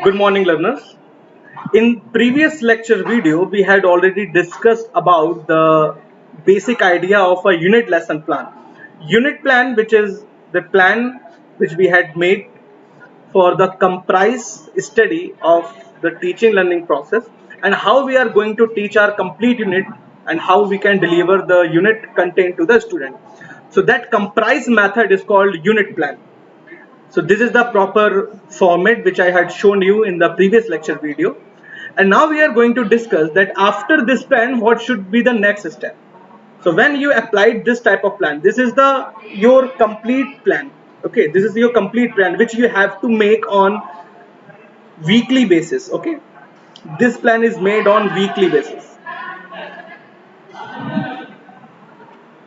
Good morning, learners. In previous lecture video, we had already discussed about the basic idea of a unit lesson plan. Unit plan, which is the plan which we had made for the comprise study of the teaching learning process and how we are going to teach our complete unit and how we can deliver the unit content to the student. So that comprise method is called unit plan. So this is the proper format which I had shown you in the previous lecture video. And now we are going to discuss that after this plan, what should be the next step. So when you applied this type of plan, this is the your complete plan. Okay, this is your complete plan which you have to make on weekly basis. Okay, this plan is made on weekly basis.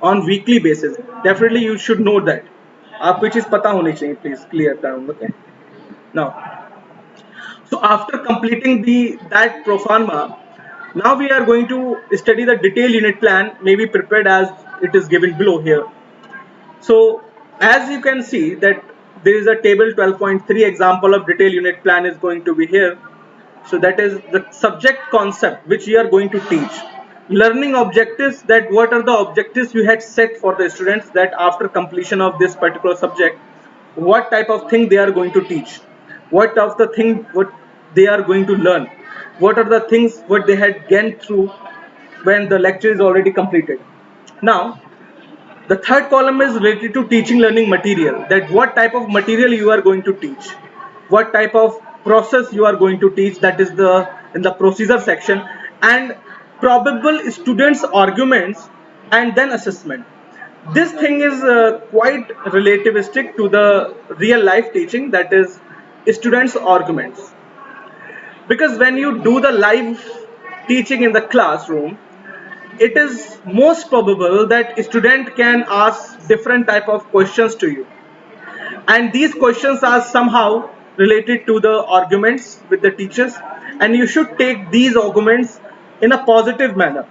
On weekly basis, definitely you should know that. आपको चीज पता होनी चाहिए, please clear down. Okay. Now, so after completing the that pro forma, now we are going to study the detailed unit plan, maybe prepared as it is given below here. So as you can see that there is a table 12.3 example of detailed unit plan is going to be here. So that is the subject concept which you are going to teach. Learning objectives, that what are the objectives you had set for the students, that after completion of this particular subject, what type of thing they are going to teach, what of the thing what they are going to learn, what are the things what they had gained through when the lecture is already completed. Now the third column is related to teaching learning material, that what type of material you are going to teach, what type of process you are going to teach, that is the in the procedure section, and probable students arguments, and then assessment. This thing is quite relativistic to the real life teaching, that is students arguments, because when you do the live teaching in the classroom, it is most probable that a student can ask different type of questions to you, and these questions are somehow related to the arguments with the teachers, and you should take these arguments in a positive manner,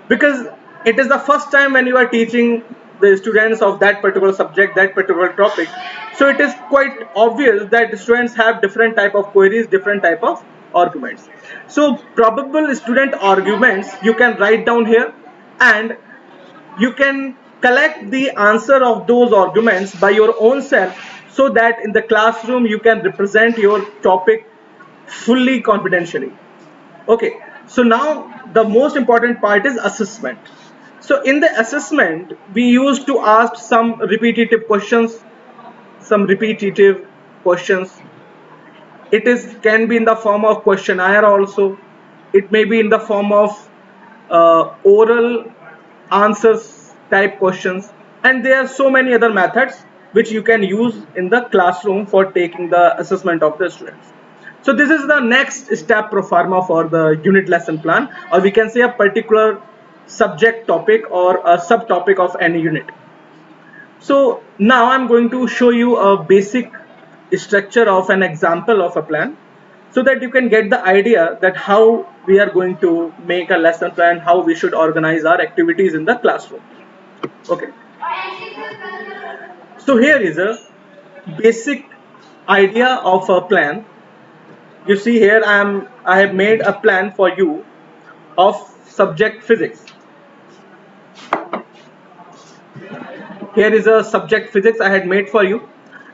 because it is the first time when you are teaching the students of that particular subject, that particular topic. So it is quite obvious that students have different type of queries, different type of arguments. So probable student arguments you can write down here, and you can collect the answer of those arguments by your own self, so that in the classroom you can represent your topic fully confidentially. Okay, so now the most important part is assessment. So in the assessment, we used to ask some repetitive questions, some repetitive questions. It is can be in the form of questionnaire also. It may be in the form of oral answers type questions, and there are so many other methods which you can use in the classroom for taking the assessment of the students. So this is the next step pro forma for the unit lesson plan, or we can say a particular subject topic or a subtopic of any unit. So now I'm going to show you a basic structure of an example of a plan, so that you can get the idea that how we are going to make a lesson plan, how we should organize our activities in the classroom. Okay, so here is a basic idea of a plan. You see here I have made a plan for you of subject physics. Here is a subject physics I had made for you,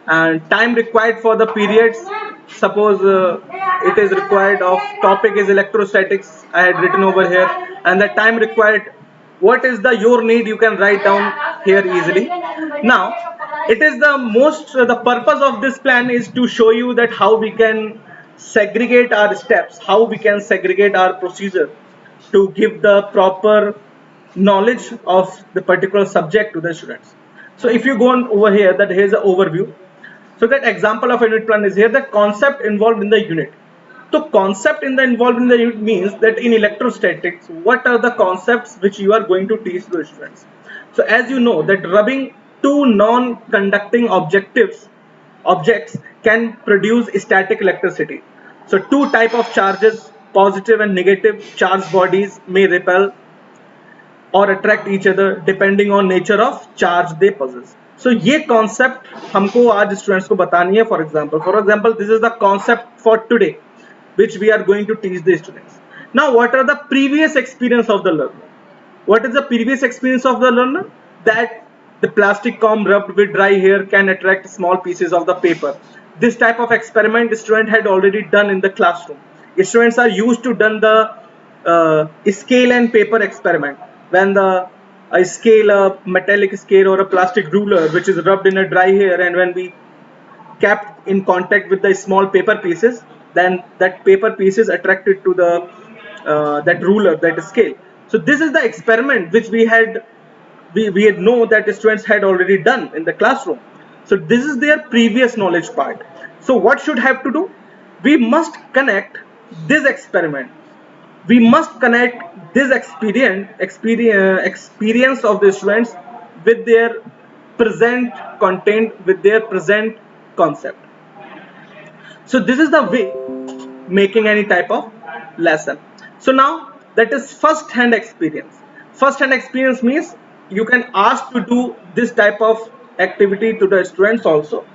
and time required for the periods. Suppose it is required of topic is electrostatics, I had written over here, and the time required, what is the your need, you can write down here easily. Now it is the most the purpose of this plan is to show you that how we can segregate our steps, how we can segregate our procedure to give the proper knowledge of the particular subject to the students. So if you go on over here, that here's an overview. So that example of a unit plan is here, the concept involved in the unit. So concept in the involved in the unit means that in electrostatics, what are the concepts which you are going to teach the students. So as you know that rubbing two non-conducting objects can produce static electricity. So two type of charges, positive and negative charged bodies, may repel or attract each other depending on nature of charge they possess. So ये concept हमको आज students को बतानी है. For example, this is the concept for today, which we are going to teach the students. Now, what are the previous experience of the learner? What is the previous experience of the learner? That the plastic comb rubbed with dry hair can attract small pieces of the paper. This type of experiment student had already done in the classroom. Students are used to done the scale and paper experiment when the a scale, a metallic scale or a plastic ruler which is rubbed in a dry hair, and when we kept in contact with the small paper pieces, then that paper piece is attracted to the that ruler, that scale. So this is the experiment which we had know that students had already done in the classroom. So this is their previous knowledge part. So what should have to do? We must connect this experiment, we must connect this experience of the students with their present content, with their present concept. So this is the way making any type of lesson. So now that is first hand experience. First hand experience means you can ask to do this type of activity to the students also,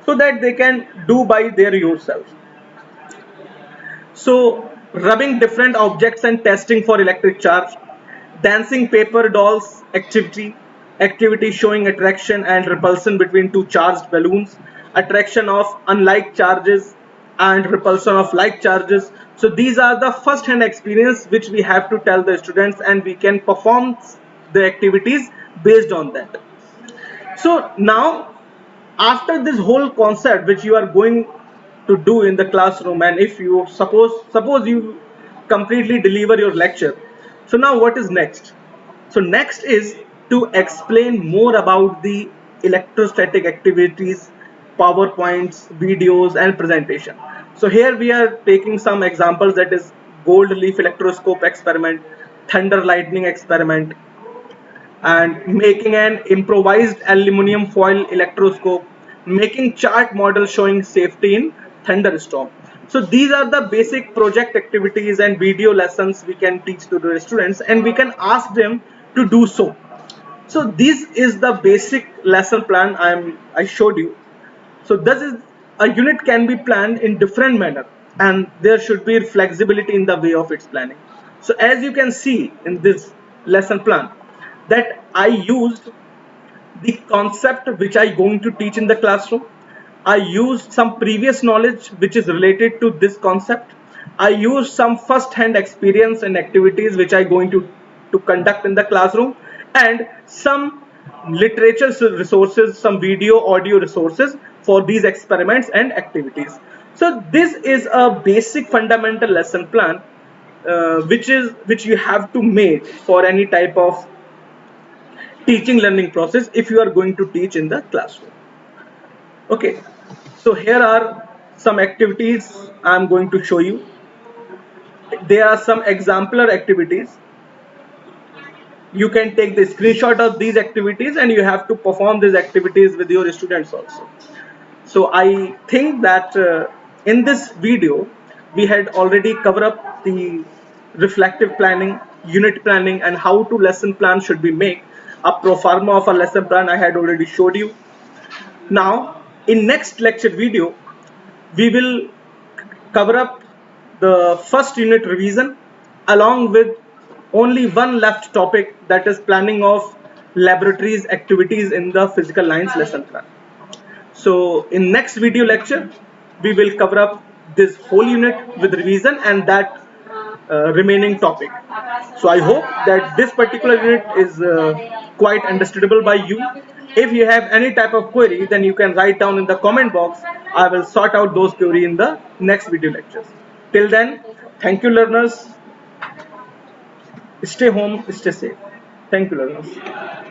so that they can do by their yourself. So rubbing different objects and testing for electric charge, dancing paper dolls activity showing attraction and repulsion between two charged balloons, attraction of unlike charges and repulsion of like charges. So these are the first hand experience which we have to tell the students, and we can perform the activities based on that. So now, after this whole concept which you are going to do in the classroom, and if you suppose you completely deliver your lecture, so now what is next? So next is to explain more about the electrostatic activities, powerpoints, videos and presentation. So here we are taking some examples, that is gold leaf electroscope experiment, thunder lightning experiment, and making an improvised aluminum foil electroscope, making chart model showing safety in thunderstorm. So these are the basic project activities and video lessons we can teach to the students, and we can ask them to do so. So this is the basic lesson plan I showed you. So this is a unit can be planned in different manner, and there should be flexibility in the way of its planning. So as you can see in this lesson plan, that I used the concept which I going to teach in the classroom. I used some previous knowledge which is related to this concept. I used some first hand experience and activities which I going to conduct in the classroom, and some literature resources, some video audio resources for these experiments and activities. So this is a basic fundamental lesson plan, which you have to make for any type of teaching learning process if you are going to teach in the classroom. Okay, so here are some activities I am going to show you. There are some exemplar activities. You can take the screenshot of these activities, and you have to perform these activities with your students also. So I think that in this video we had already covered up the reflective planning, unit planning, and how to lesson plan should be made. A pro forma of a lesson plan I had already showed you. Now in next lecture video we will cover up the first unit revision, along with only one left topic, that is planning of laboratories activities in the physical lines lesson plan. So in next video lecture we will cover up this whole unit with revision and that remaining topic. So I hope that this particular unit is quite understandable by you. If you have any type of query, then you can write down in the comment box. I will sort out those query in the next video lectures. Till then, thank you learners. Stay home, stay safe. Thank you learners.